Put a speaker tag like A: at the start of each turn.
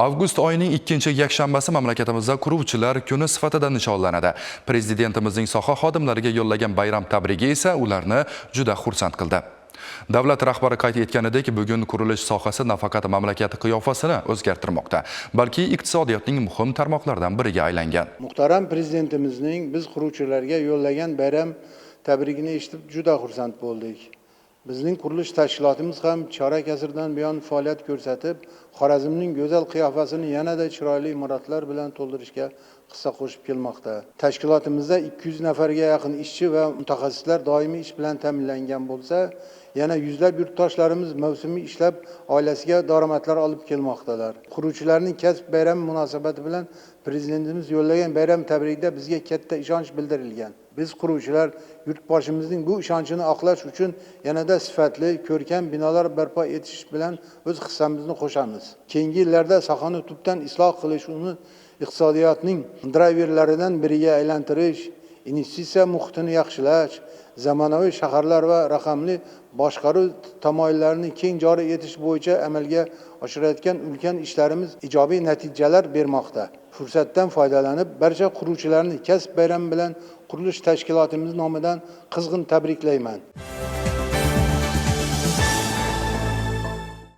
A: Avgust oyining 2-yakshanbasi mamlakatimizda quruvchilar kuni sifatida nishonlanadi. Prezidentimizning soha xodimlariga yo'llagan bayram tabrigi esa ularni juda xursand qildi. Davlat rahbari qayd etganidek, bugun qurilish sohasi nafaqat mamlakat qiyofasini o'zgartirmoqda, balki iqtisodiyotning muhim tarmoqlaridan biriga aylangan.
B: Muhtaram prezidentimizning biz quruvchilarga yo'llagan bayram tabrigini eshitib juda xursand bo'ldik. Bizning qurilish tashkilotimiz ham chorak asrdan buyon faoliyat ko'rsatib, Xorazmning go'zal qiyofasini yanada chiroyli imoratlar bilan to'ldirishga hissa qo'shib kelmoqda. Tashkilotimizda 200 nafarga yaqin ishchi va mutaxassislar doimiy ish bilan ta'minlangan bo'lsa, yana yuzlab yurtdoshlarimiz mavsumiy ishlab oilasiga daromadlar olib kelmoqdalar. Quruvchilarning kasb bayrami munosabati bilan prezidentimiz yo'llagan bayram tabrigida bizga katta ishonch bildirilgan. Biz quruvchilar yurtboshimizning bu ishonchini oqlash uchun yanada sifatli, ko'rkam binolar barpo etish bilan o'z hissamizni qo'shamiz. Keyingi yillarda sohani tubdan isloh qilish, uni iqtisodiyotning driverlaridan biriga aylantirish, investitsiya muhitini yaxshilash, zamonaviy shaharlar va raqamli boshqaruv tamoyillarini keng joriy etish bo'yicha amalga oshirayotgan ulkan ishlarimiz ijobiy natijalar bermoqda. Fursatdan foydalanib, barcha quruvchilarni kasb bayrami bilan qurilish tashkilotimiz nomidan qizg'in tabriklayman.